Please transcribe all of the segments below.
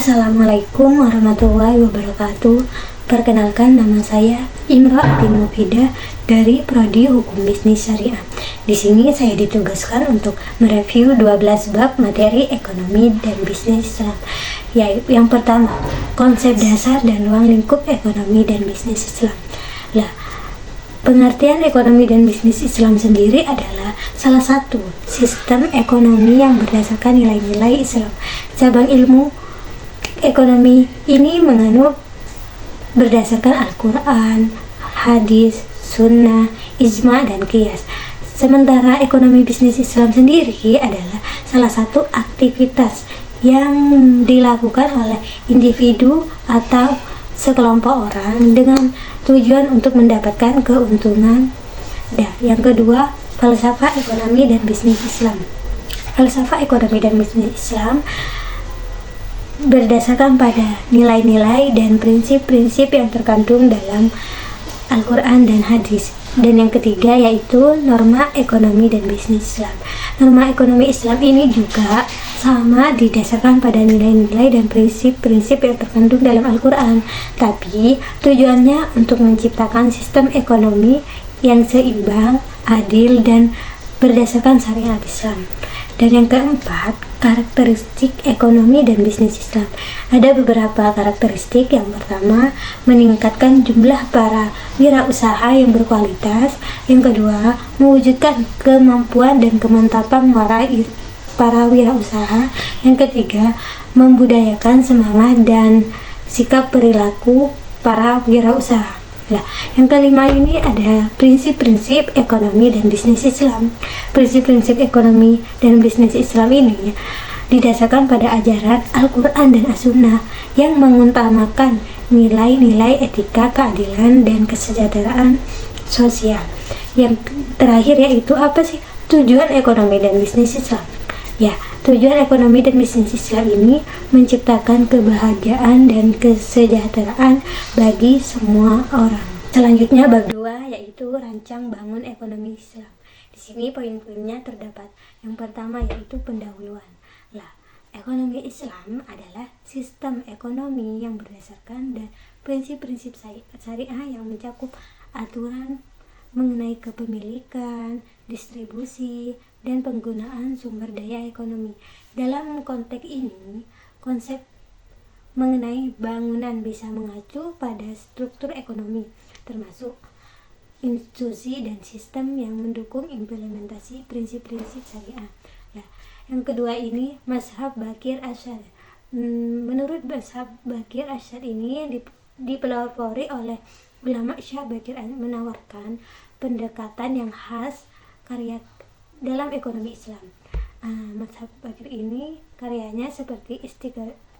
Assalamualaikum warahmatullahi wabarakatuh. Perkenalkan, nama saya Imra bin Mufidah dari Prodi Hukum Bisnis Syariah. Di sini saya ditugaskan untuk mereview 12 bab materi ekonomi dan bisnis Islam. Yaitu yang pertama, konsep dasar dan ruang lingkup ekonomi dan bisnis Islam. Pengertian ekonomi dan bisnis Islam sendiri adalah salah satu sistem ekonomi yang berdasarkan nilai-nilai Islam. Cabang ilmu ekonomi ini menganut berdasarkan Al-Quran, hadis, sunnah, ijma, dan qiyas. Sementara ekonomi bisnis Islam sendiri adalah salah satu aktivitas yang dilakukan oleh individu atau sekelompok orang dengan tujuan untuk mendapatkan keuntungan. Yang kedua, falsafah ekonomi dan bisnis Islam. Falsafah ekonomi dan bisnis Islam berdasarkan pada nilai-nilai dan prinsip-prinsip yang terkandung dalam Al-Quran dan hadis. Dan yang ketiga yaitu norma ekonomi dan bisnis Islam. Norma ekonomi Islam ini juga sama didasarkan pada nilai-nilai dan prinsip-prinsip yang terkandung dalam Al-Quran, tapi tujuannya untuk menciptakan sistem ekonomi yang seimbang, adil, dan berdasarkan syariat Islam. Dan yang keempat, karakteristik ekonomi dan bisnis Islam. Ada beberapa karakteristik. Yang pertama, meningkatkan jumlah para wirausaha yang berkualitas. Yang kedua, mewujudkan kemampuan dan kemantapan para wirausaha. Yang ketiga, membudayakan semangat dan sikap perilaku para wirausaha. Yang kelima ini ada prinsip-prinsip ekonomi dan bisnis Islam. Prinsip-prinsip ekonomi dan bisnis Islam ini didasarkan pada ajaran Al-Quran dan As-Sunnah yang mengutamakan nilai-nilai etika, keadilan, dan kesejahteraan sosial. Yang terakhir yaitu apa sih tujuan ekonomi dan bisnis Islam? Tujuan ekonomi dan bisnis Islam ini menciptakan kebahagiaan dan kesejahteraan bagi semua orang. Selanjutnya bab 2 yaitu rancang bangun ekonomi Islam. Di sini poin-poinnya terdapat. Yang pertama yaitu pendahuluan. Ekonomi Islam adalah sistem ekonomi yang berdasarkan dan prinsip-prinsip syariah yang mencakup aturan mengenai kepemilikan, distribusi, dan penggunaan sumber daya ekonomi. Dalam konteks ini, konsep mengenai bangunan bisa mengacu pada struktur ekonomi, termasuk institusi dan sistem yang mendukung implementasi prinsip-prinsip syariah. Yang kedua ini, mazhab Bakir Asy'ari. Menurut mazhab Bakir Asy'ari ini dipelopori oleh ulama Syekh Bakir menawarkan pendekatan yang khas karya dalam ekonomi Islam. Mazhab Bakir ini karyanya seperti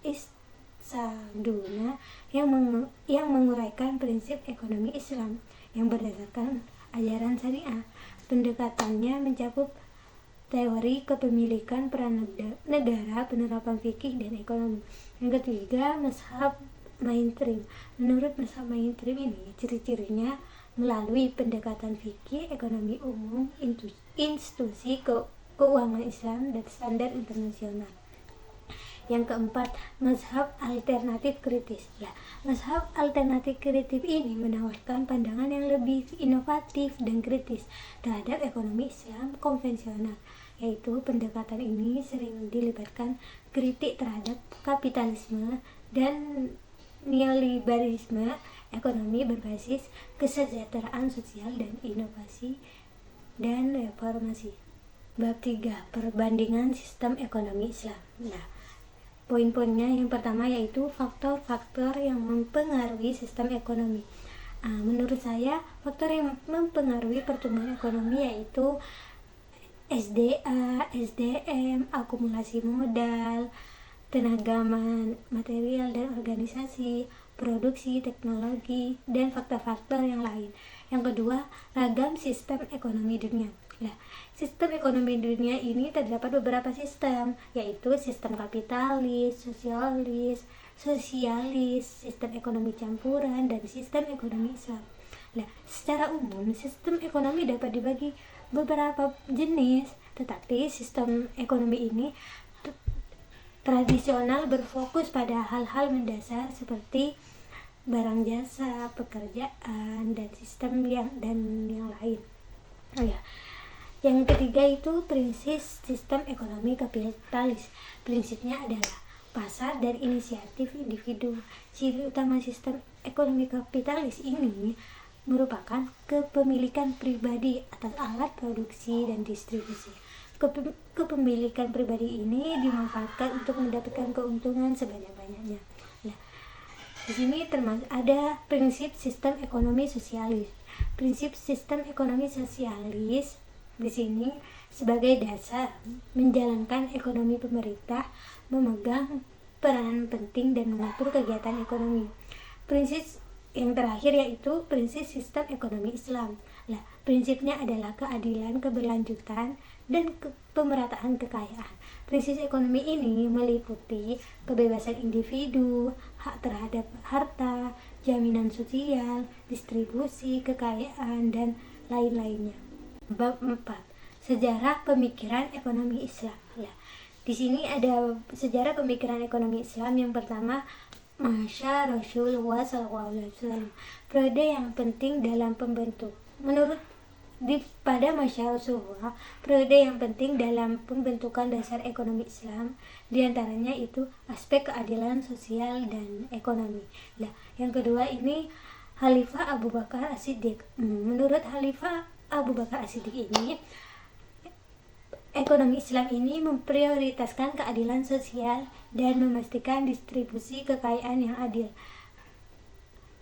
Isaduna yang menguraikan prinsip ekonomi Islam yang berdasarkan ajaran syariah. Pendekatannya mencakup teori kepemilikan, peran negara, penerapan fikih, dan ekonomi. Yang ketiga, mazhab mainstream. Menurut mazhab mainstream ini, ciri-cirinya melalui pendekatan fikih, ekonomi umum, institusi keuangan Islam, dan standar internasional. Yang keempat, mazhab alternatif kritis. Mazhab alternatif kritis ini menawarkan pandangan yang lebih inovatif dan kritis terhadap ekonomi Islam konvensional, yaitu pendekatan ini sering dilibatkan kritik terhadap kapitalisme dan neoliberalisme, ekonomi berbasis kesejahteraan sosial dan inovasi dan reformasi. Bab 3, perbandingan sistem ekonomi Islam. Poin-poinnya yang pertama yaitu faktor-faktor yang mempengaruhi sistem ekonomi. Menurut saya, faktor yang mempengaruhi pertumbuhan ekonomi yaitu SDA, SDM, akumulasi modal, tenaga material dan organisasi, produksi, teknologi, dan faktor-faktor yang lain. Yang kedua, ragam sistem ekonomi dunia. Sistem ekonomi dunia ini terdapat beberapa sistem, yaitu sistem kapitalis, sosialis, sistem ekonomi campuran, dan sistem ekonomi Islam. Secara umum, sistem ekonomi dapat dibagi beberapa jenis, tetapi sistem ekonomi ini tradisional berfokus pada hal-hal mendasar seperti barang jasa, pekerjaan, dan sistem yang lain. Oh ya. Yang ketiga itu prinsip sistem ekonomi kapitalis. Prinsipnya adalah pasar dan inisiatif individu. Ciri utama sistem ekonomi kapitalis ini merupakan kepemilikan pribadi atas alat produksi dan distribusi. Kepemilikan pribadi ini dimanfaatkan untuk mendapatkan keuntungan sebanyak-banyaknya. Nah, di sini termasuk ada prinsip sistem ekonomi sosialis. Prinsip sistem ekonomi sosialis di sini sebagai dasar menjalankan ekonomi pemerintah memegang peranan penting dan mengatur kegiatan ekonomi. Prinsip yang terakhir yaitu prinsip sistem ekonomi Islam. Nah, prinsipnya adalah keadilan, keberlanjutan, dan pemerataan kekayaan. Prinsip ekonomi ini meliputi kebebasan individu, hak terhadap harta, jaminan sosial, distribusi kekayaan, dan lain-lainnya. Bab 4. Sejarah pemikiran ekonomi Islam. Ya, di sini ada sejarah pemikiran ekonomi Islam. Yang pertama, Masya Rasulullah SAW. Periode yang penting dalam pembentuk. Menurut pada Masya Rasulullah, periode yang penting dalam pembentukan dasar ekonomi Islam diantaranya itu aspek keadilan sosial dan ekonomi. Nah, yang kedua ini Khalifah Abu Bakar As-Siddiq. Menurut Khalifah Abu Bakar As-Siddiq ini, ekonomi Islam ini memprioritaskan keadilan sosial dan memastikan distribusi kekayaan yang adil.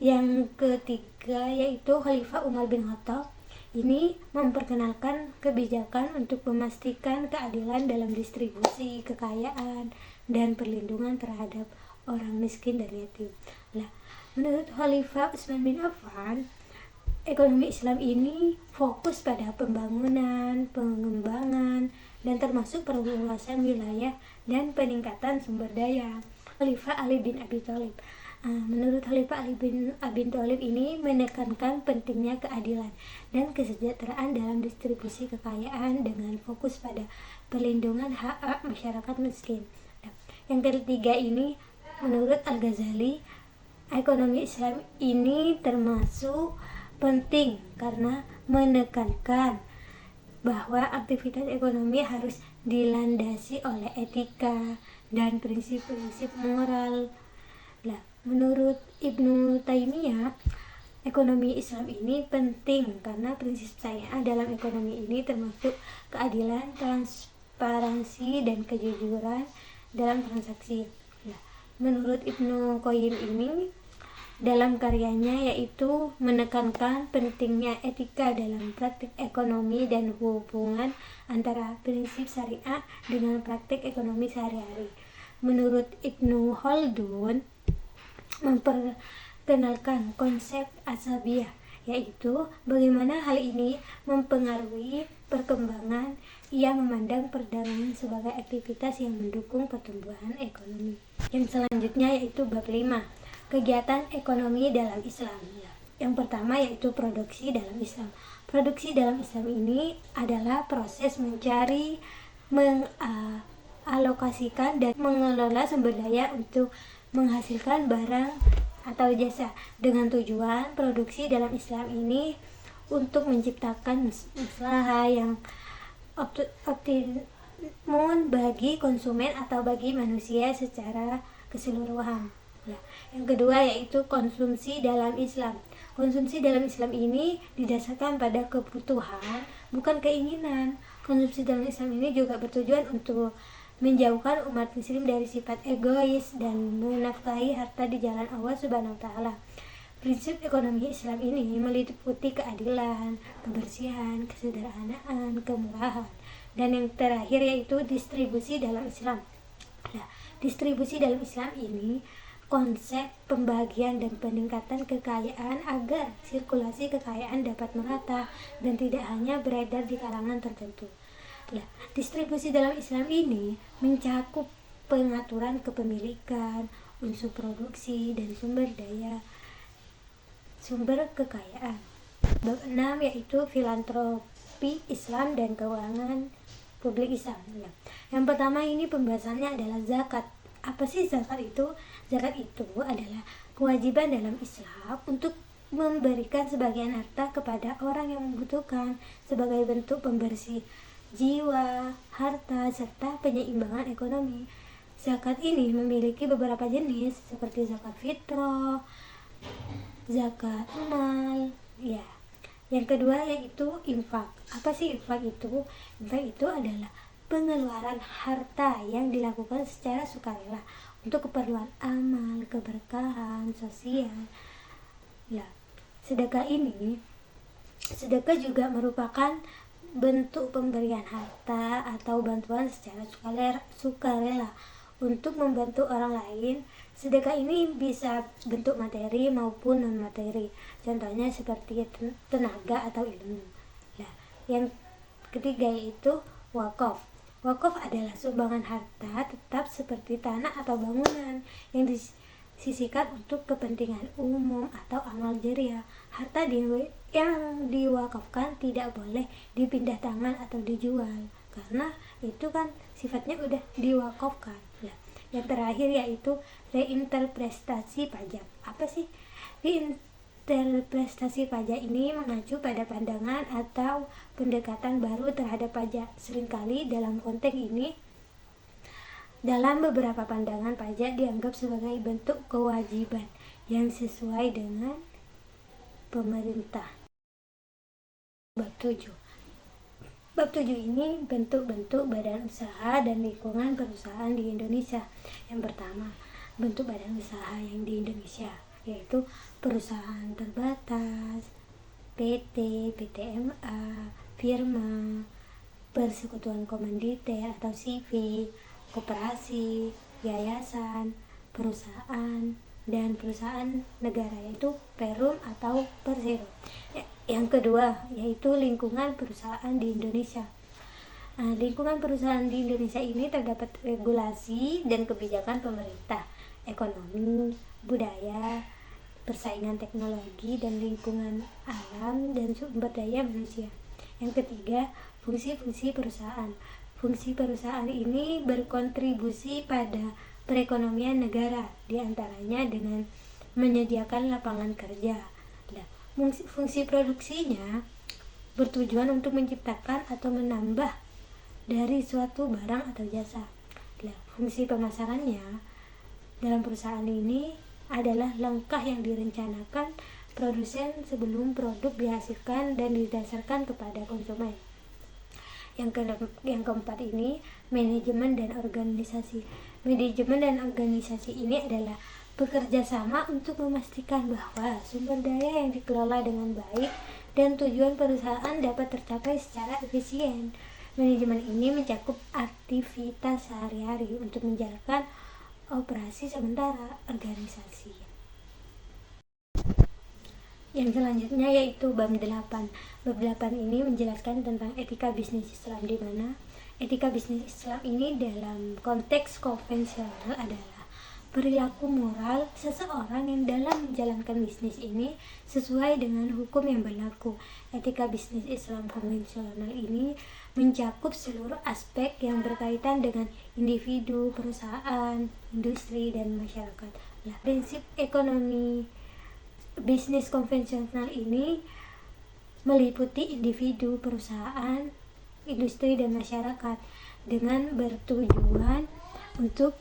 Yang ketiga yaitu Khalifah Umar bin Khattab. Ini memperkenalkan kebijakan untuk memastikan keadilan dalam distribusi kekayaan dan perlindungan terhadap orang miskin dan yatim. Nah, menurut Khalifah Utsman bin Affan, ekonomi Islam ini fokus pada pembangunan, pengembangan, dan termasuk perluasan wilayah dan peningkatan sumber daya. Khalifah Ali bin Abi Thalib. Menurut Khalifah Ali bin Abi Thalib ini menekankan pentingnya keadilan dan kesejahteraan dalam distribusi kekayaan dengan fokus pada perlindungan hak masyarakat miskin. Yang ketiga ini menurut Al-Ghazali, ekonomi Islam ini termasuk penting karena menekankan bahwa aktivitas ekonomi harus dilandasi oleh etika dan prinsip-prinsip moral. Nah, menurut Ibnu Taimiyah, ekonomi Islam ini penting karena prinsip syariah dalam ekonomi ini termasuk keadilan, transparansi, dan kejujuran dalam transaksi. Nah, menurut Ibnu Qayyim ini dalam karyanya yaitu menekankan pentingnya etika dalam praktik ekonomi dan hubungan antara prinsip syariah dengan praktik ekonomi sehari-hari. Menurut Ibnu Khaldun, memperkenalkan konsep asabiyah, yaitu bagaimana hal ini mempengaruhi perkembangan. Ia memandang perdagangan sebagai aktivitas yang mendukung pertumbuhan ekonomi. Yang selanjutnya yaitu bab 5. Kegiatan ekonomi dalam Islam. Yang pertama yaitu produksi dalam Islam. Produksi dalam Islam ini adalah proses mencari, mengalokasikan, dan mengelola sumber daya untuk menghasilkan barang atau jasa dengan tujuan produksi dalam Islam ini untuk menciptakan masalah yang optimum bagi konsumen atau bagi manusia secara keseluruhan. Nah, yang kedua yaitu konsumsi dalam Islam. Konsumsi dalam Islam ini didasarkan pada kebutuhan, bukan keinginan. Konsumsi dalam Islam ini juga bertujuan untuk menjauhkan umat muslim dari sifat egois dan menafkahi harta di jalan Allah Subhanahu wa taala. Prinsip ekonomi Islam ini meliputi keadilan, kebersihan, kesederhanaan, kemurahan, dan yang terakhir yaitu distribusi dalam Islam. Nah, distribusi dalam Islam ini konsep pembagian dan peningkatan kekayaan agar sirkulasi kekayaan dapat merata dan tidak hanya beredar di kalangan tertentu. Nah, distribusi dalam Islam ini mencakup pengaturan kepemilikan, unsur produksi, dan sumber daya, sumber kekayaan. Bab 6 yaitu filantropi Islam dan keuangan publik Islam. Ya. Yang pertama ini pembahasannya adalah zakat. Apa sih zakat itu? Zakat itu adalah kewajiban dalam Islam untuk memberikan sebagian harta kepada orang yang membutuhkan sebagai bentuk pembersih jiwa, harta, serta penyeimbangan ekonomi. Zakat ini memiliki beberapa jenis seperti zakat fitrah, zakat mal, ya. Yang kedua yaitu infak. Apa sih infak itu? Infak itu adalah pengeluaran harta yang dilakukan secara sukarela untuk keperluan amal, keberkahan, sosial. Lah, sedekah juga merupakan bentuk pemberian harta atau bantuan secara sukarela untuk membantu orang lain. Sedekah ini bisa bentuk materi maupun non materi. Contohnya seperti tenaga atau ilmu. Nah, yang ketiga yaitu wakaf. Wakaf adalah sumbangan harta tetap seperti tanah atau bangunan yang disisihkan untuk kepentingan umum atau amal jariah. Harta yang diwakafkan tidak boleh dipindah tangan atau dijual karena itu kan sifatnya udah diwakafkan. Nah, yang terakhir yaitu reinterpretasi pajak. Apa sih reinterpretasi pajak ini? Mengacu pada pandangan atau pendekatan baru terhadap pajak. Seringkali dalam konteks ini, dalam beberapa pandangan, pajak dianggap sebagai bentuk kewajiban yang sesuai dengan pemerintah. Bab 7. Bab 7 ini bentuk-bentuk badan usaha dan lingkungan perusahaan di Indonesia. Yang pertama, bentuk badan usaha yang di Indonesia, yaitu perusahaan terbatas, PT, PTMA, firma, persekutuan komanditer atau CV, koperasi, yayasan, perusahaan, dan perusahaan negara yaitu Perum atau Persero. Yang kedua yaitu lingkungan perusahaan di Indonesia. Lingkungan perusahaan di Indonesia ini terdapat regulasi dan kebijakan pemerintah, ekonomi, budaya, persaingan teknologi, dan lingkungan alam dan sumber daya manusia. Yang ketiga, fungsi-fungsi perusahaan. Fungsi perusahaan ini berkontribusi pada perekonomian negara, diantaranya dengan menyediakan lapangan kerja. Nah, fungsi produksinya bertujuan untuk menciptakan atau menambah dari suatu barang atau jasa. Nah, fungsi pemasarannya dalam perusahaan ini adalah langkah yang direncanakan produsen sebelum produk dihasilkan dan didasarkan kepada konsumen. Yang keempat ini manajemen dan organisasi. Manajemen dan organisasi ini adalah bekerja sama untuk memastikan bahwa sumber daya yang dikelola dengan baik dan tujuan perusahaan dapat tercapai secara efisien. Manajemen ini mencakup aktivitas sehari-hari untuk menjalankan operasi sementara organisasi. Yang selanjutnya yaitu bab 8. Bab 8 ini menjelaskan tentang etika bisnis Islam, di mana etika bisnis Islam ini dalam konteks konvensional adalah perilaku moral seseorang yang dalam menjalankan bisnis ini sesuai dengan hukum yang berlaku. Etika bisnis Islam konvensional ini mencakup seluruh aspek yang berkaitan dengan individu, perusahaan, industri, dan masyarakat. Prinsip ekonomi bisnis konvensional ini meliputi individu, perusahaan, industri, dan masyarakat dengan bertujuan untuk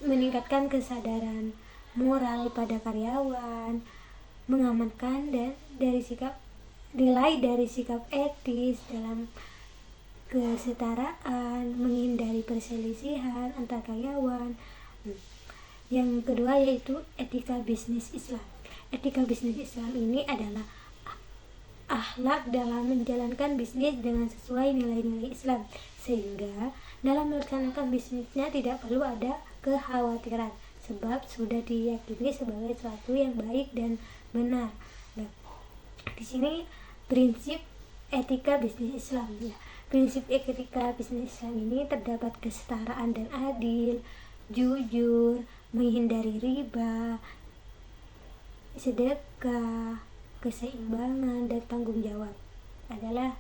meningkatkan kesadaran moral pada karyawan, mengamankan nilai dari sikap etis dalam kesetaraan, menghindari perselisihan antar karyawan. Yang kedua yaitu etika bisnis Islam. Etika bisnis Islam ini adalah akhlak dalam menjalankan bisnis dengan sesuai nilai-nilai Islam, sehingga dalam melaksanakan bisnisnya tidak perlu ada kekhawatiran sebab sudah diyakini sebagai sesuatu yang baik dan benar. Nah, di sini prinsip etika bisnis Islam. Prinsip etika bisnis Islam ini terdapat kesetaraan dan adil, jujur, menghindari riba, sedekah, keseimbangan, dan tanggung jawab adalah,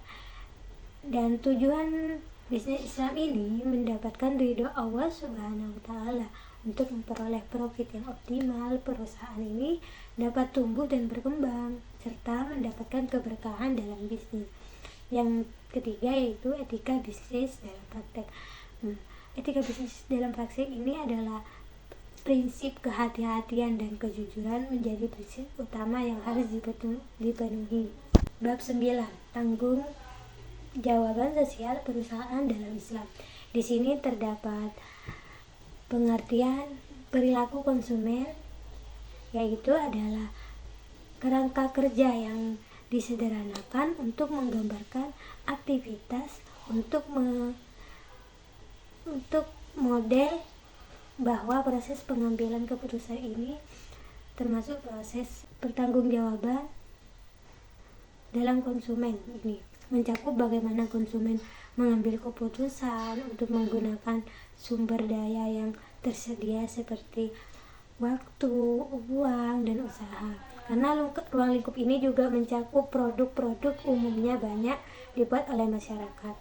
dan tujuan Bisnis Islam ini mendapatkan ridho Allah Subhanahu wa Ta'ala. Untuk memperoleh profit yang optimal, perusahaan ini dapat tumbuh dan berkembang serta mendapatkan keberkahan dalam bisnis. Yang ketiga yaitu etika bisnis dalam praktek. Etika bisnis dalam praktek ini adalah prinsip kehati-hatian dan kejujuran menjadi prinsip utama yang harus dipenuhi. Bab 9, tanggung jawaban sosial perusahaan dalam Islam. Di sini terdapat pengertian perilaku konsumen, yaitu adalah kerangka kerja yang disederhanakan untuk menggambarkan aktivitas untuk model bahwa proses pengambilan keputusan ini termasuk proses pertanggungjawaban dalam konsumen. Ini mencakup bagaimana konsumen mengambil keputusan untuk menggunakan sumber daya yang tersedia seperti waktu, uang, dan usaha. Karena ruang lingkup ini juga mencakup produk-produk umumnya banyak dibuat oleh masyarakat.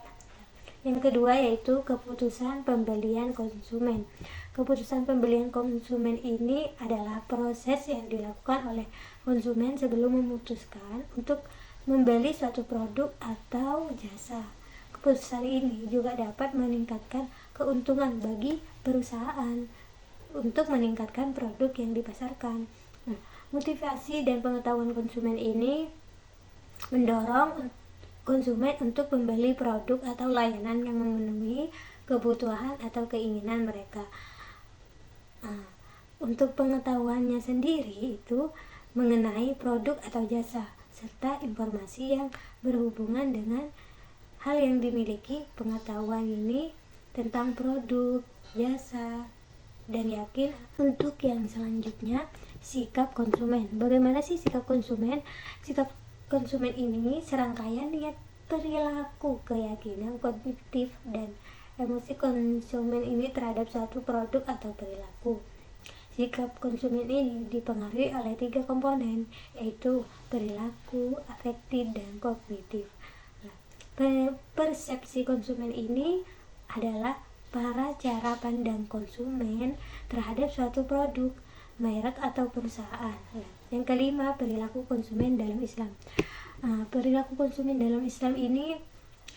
Yang kedua yaitu keputusan pembelian konsumen. Keputusan pembelian konsumen ini adalah proses yang dilakukan oleh konsumen sebelum memutuskan untuk membeli suatu produk atau jasa. Keputusan ini juga dapat meningkatkan keuntungan bagi perusahaan untuk meningkatkan produk yang dipasarkan. Motivasi dan pengetahuan konsumen ini mendorong konsumen untuk membeli produk atau layanan yang memenuhi kebutuhan atau keinginan mereka. Untuk pengetahuannya sendiri itu mengenai produk atau jasa serta informasi yang berhubungan dengan hal yang dimiliki. Pengetahuan ini tentang produk, jasa, dan yakin. Untuk yang selanjutnya, sikap konsumen. Bagaimana sih sikap konsumen? Sikap konsumen ini serangkaian niat, perilaku, keyakinan, kognitif, dan emosi konsumen ini terhadap suatu produk atau perilaku. Sikap konsumen ini dipengaruhi oleh 3 komponen, yaitu perilaku, afektif, dan kognitif. Persepsi konsumen ini adalah cara pandang konsumen terhadap suatu produk, merek, atau perusahaan. Yang kelima, perilaku konsumen dalam Islam. Perilaku konsumen dalam Islam ini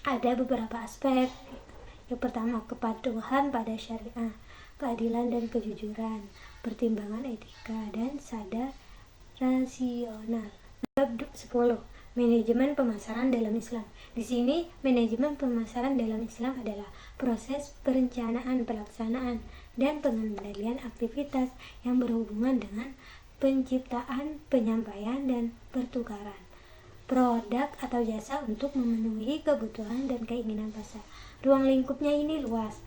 ada beberapa aspek. Yang pertama, kepatuhan pada syariah, keadilan dan kejujuran, pertimbangan etika, dan sadar rasional. Bab 10, manajemen pemasaran dalam Islam. Di sini, manajemen pemasaran dalam Islam adalah proses perencanaan, pelaksanaan, dan pengendalian aktivitas yang berhubungan dengan penciptaan, penyampaian, dan pertukaran produk atau jasa untuk memenuhi kebutuhan dan keinginan pasar. Ruang lingkupnya ini luas,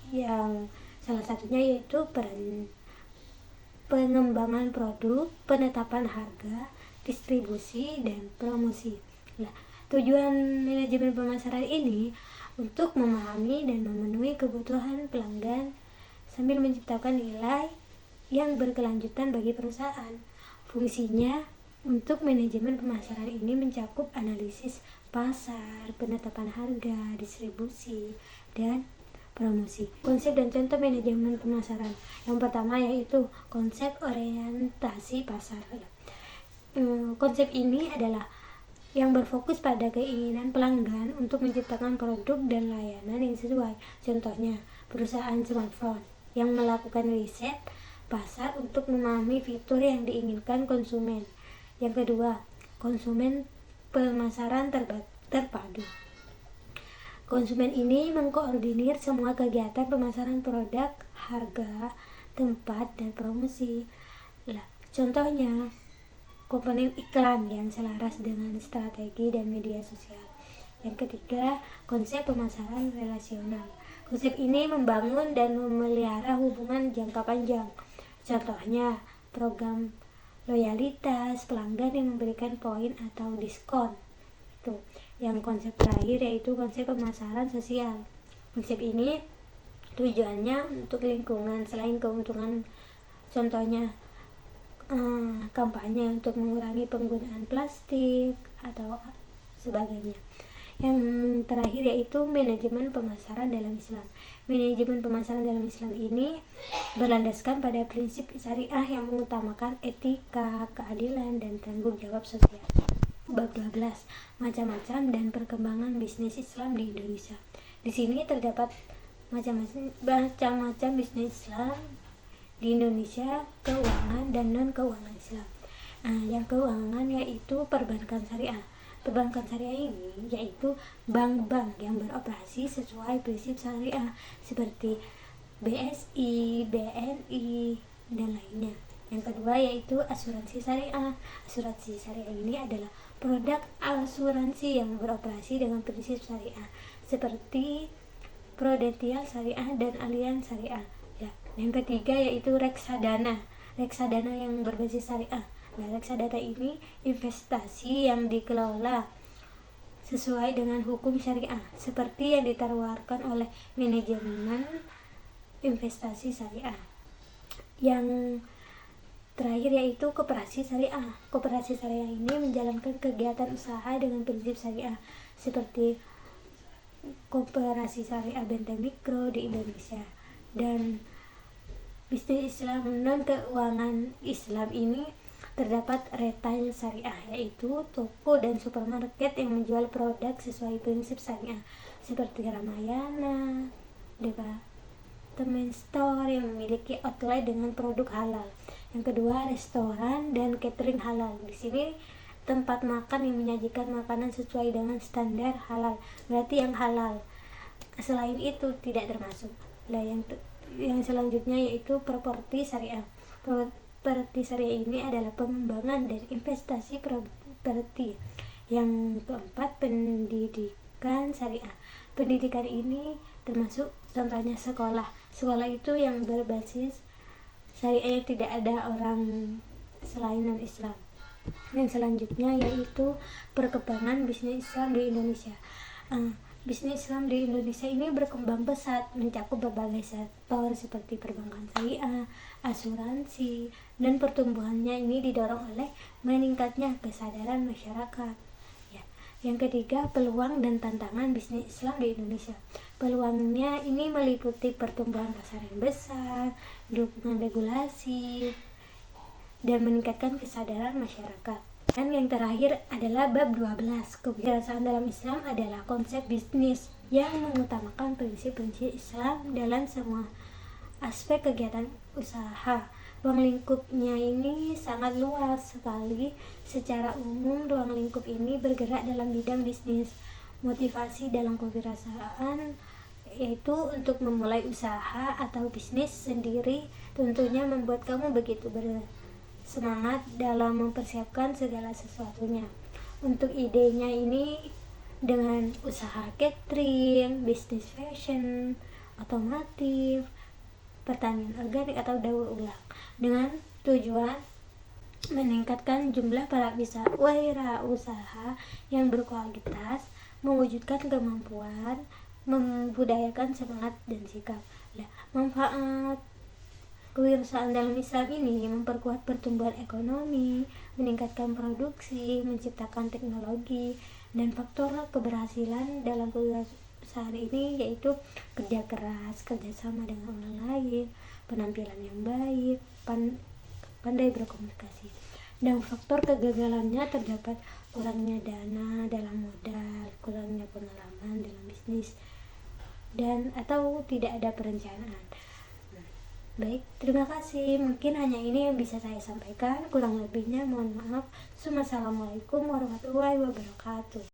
yang salah satunya yaitu pengembangan produk, penetapan harga, distribusi, dan promosi. Tujuan manajemen pemasaran ini untuk memahami dan memenuhi kebutuhan pelanggan sambil menciptakan nilai yang berkelanjutan bagi perusahaan. Fungsinya untuk manajemen pemasaran ini mencakup analisis pasar, penetapan harga, distribusi, dan promosi. Konsep dan contoh manajemen pemasaran. Yang pertama yaitu konsep orientasi pasar. Konsep ini adalah yang berfokus pada keinginan pelanggan untuk menciptakan produk dan layanan yang sesuai. Contohnya, perusahaan smartphone yang melakukan riset pasar untuk memahami fitur yang diinginkan konsumen. Yang kedua, konsumen pemasaran terpadu. Konsumen ini mengkoordinir semua kegiatan pemasaran produk, harga, tempat, dan promosi. Contohnya, komponen iklan yang selaras dengan strategi dan media sosial. Yang ketiga, konsep pemasaran relasional. Konsep ini membangun dan memelihara hubungan jangka panjang. Contohnya, program loyalitas pelanggan yang memberikan poin atau diskon. Yang konsep terakhir yaitu konsep pemasaran sosial. Konsep ini tujuannya untuk lingkungan selain keuntungan. Contohnya kampanye untuk mengurangi penggunaan plastik atau sebagainya. Yang terakhir yaitu manajemen pemasaran dalam Islam. Manajemen pemasaran dalam Islam ini berlandaskan pada prinsip syariah yang mengutamakan etika, keadilan, dan tanggung jawab sosial. Bab 12, macam-macam dan perkembangan bisnis Islam di Indonesia. Di sini terdapat macam-macam bisnis Islam di Indonesia, keuangan dan non-keuangan Islam. Yang keuangan yaitu perbankan syariah. Perbankan syariah ini yaitu bank-bank yang beroperasi sesuai prinsip syariah seperti BSI, BNI, dan lainnya. Yang kedua yaitu asuransi syariah. Asuransi syariah ini adalah produk asuransi yang beroperasi dengan prinsip syariah seperti Prudential Syariah dan Allianz Syariah. Ya. Yang ketiga yaitu reksadana. Reksadana yang berbasis syariah. Nah, reksadana ini investasi yang dikelola sesuai dengan hukum syariah seperti yang ditawarkan oleh manajemen investasi syariah. Yang terakhir yaitu koperasi syariah. Koperasi syariah ini menjalankan kegiatan usaha dengan prinsip syariah seperti Koperasi Syariah Benteng Mikro di Indonesia. Dan bisnis Islam non keuangan Islam ini terdapat retail syariah, yaitu toko dan supermarket yang menjual produk sesuai prinsip syariah seperti Ramayana, department store yang memiliki outlet dengan produk halal. Yang kedua, restoran dan catering halal. Di sini tempat makan yang menyajikan makanan sesuai dengan standar halal, berarti yang halal. Selain itu tidak termasuk. Nah, yang selanjutnya yaitu properti syariah. Properti syariah ini adalah pengembangan dan investasi properti. Yang keempat, pendidikan syariah. Pendidikan ini termasuk contohnya sekolah. Sekolah itu yang berbasis syariah, tidak ada orang selain non-Islam. Yang selanjutnya yaitu perkembangan bisnis Islam di Indonesia. Bisnis Islam di Indonesia ini berkembang pesat, mencakup berbagai sektor seperti perbankan syariah, asuransi, dan pertumbuhannya ini didorong oleh meningkatnya kesadaran masyarakat. Ya. Yang ketiga, peluang dan tantangan bisnis Islam di Indonesia. Peluangnya ini meliputi pertumbuhan pasar yang besar, dukungan regulasi, dan meningkatkan kesadaran masyarakat. Dan yang terakhir adalah bab 12. Kewirausahaan dalam Islam adalah konsep bisnis yang mengutamakan prinsip-prinsip Islam dalam semua aspek kegiatan usaha. Ruang lingkupnya ini sangat luas sekali. Secara umum, ruang lingkup ini bergerak dalam bidang bisnis. Motivasi dalam kewirausahaan yaitu untuk memulai usaha atau bisnis sendiri, tentunya membuat kamu begitu semangat dalam mempersiapkan segala sesuatunya. Untuk idenya ini dengan usaha catering, bisnis fashion, otomotif, pertanian organik atau daur ulang, dengan tujuan meningkatkan jumlah para wirausaha yang berkualitas, mewujudkan kemampuan, membudayakan semangat dan sikap. Manfaat kewirausahaan dalam Islam ini memperkuat pertumbuhan ekonomi, meningkatkan produksi, menciptakan teknologi, dan faktor keberhasilan dalam kewirausahaan ini yaitu kerja keras, kerjasama dengan orang lain, penampilan yang baik, pandai berkomunikasi. Dan faktor kegagalannya terdapat kurangnya dana dalam modal, kurangnya pengalaman dalam bisnis, dan atau tidak ada perencanaan. Baik, terima kasih. Mungkin hanya ini yang bisa saya sampaikan. Kurang lebihnya mohon maaf. Wassalamualaikum warahmatullahi wabarakatuh.